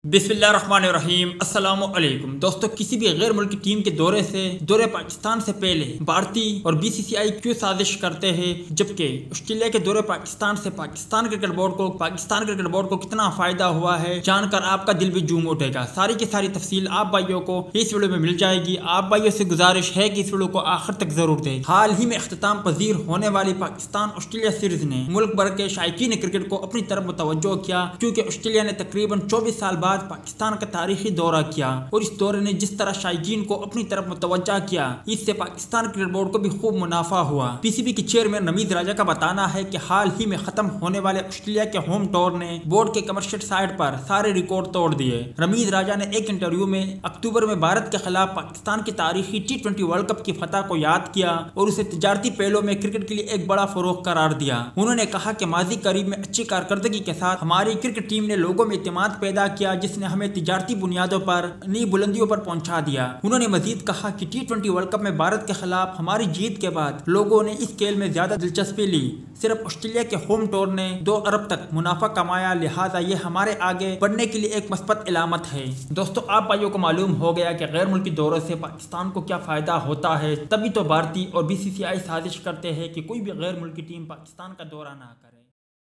बिस्मिल्लाहिर्रहमानिर्रहीम अस्सलामु अलैकुम दोस्तों, किसी भी गैर मुल्की टीम के दौरे पाकिस्तान से पहले भारतीय और बीसीसीआई क्यों साजिश करते हैं, जबकि ऑस्ट्रेलिया के दौरे पाकिस्तान से पाकिस्तान क्रिकेट बोर्ड को कितना फायदा हुआ है, जानकर आपका दिल भी झूम उठेगा। सारी की सारी तफसील आप भाइयों को इस वीडियो में मिल जाएगी। आप भाइयों से गुजारिश है कि इस वीडियो को आखिर तक जरूर दें। हाल ही में इख्तिताम पजीर होने वाली पाकिस्तान ऑस्ट्रेलिया सीरीज ने मुल्क भर के शायकीन क्रिकेट को अपनी तरफ मुतवज्जो किया, क्योंकि ऑस्ट्रेलिया ने तकरीबन 24 साल बाद पाकिस्तान का तारीखी दौरा किया और इस दौरे ने जिस तरह शायकीन को अपनी तरफ मुतवज्जा किया, इससे पाकिस्तान क्रिकेट बोर्ड को भी खूब मुनाफा हुआ। पीसीबी के चेयरमैन रमीज राजा का बताना है कि हाल ही में खत्म होने वाले ऑस्ट्रेलिया के होम टूर ने बोर्ड के कमर्शियल साइड पर सारे रिकॉर्ड तोड़ दिए। रमीज राजा ने एक इंटरव्यू में अक्टूबर में भारत के खिलाफ पाकिस्तान की तारीखी T20 वर्ल्ड कप की फतह को याद किया और उसे तिजारती पहलू में क्रिकेट के लिए एक बड़ा फरोग करार दिया। उन्होंने कहा कि माजी करीब में अच्छी कारकर्दगी के साथ हमारी क्रिकेट टीम ने लोगों में इत्मीनान पैदा किया, जिसने हमें तिजारती बुनियादों पर नई बुलंदियों पर पहुंचा दिया। उन्होंने मजीद कहा कि T20 वर्ल्ड कप में भारत के खिलाफ हमारी जीत के बाद लोगों ने इस खेल में ज्यादा दिलचस्पी ली। सिर्फ ऑस्ट्रेलिया के होम टूर ने 2 अरब तक मुनाफा कमाया, लिहाजा ये हमारे आगे बढ़ने के लिए एक मस्बत इलामत है। दोस्तों, आप भाइयों को मालूम हो गया कि गैर मुल्की दौरे से पाकिस्तान को क्या फायदा होता है, तभी तो भारतीय और बीसीसीआई साजिश करते हैं कि कोई भी गैर मुल्की टीम पाकिस्तान का दौरा ना करे।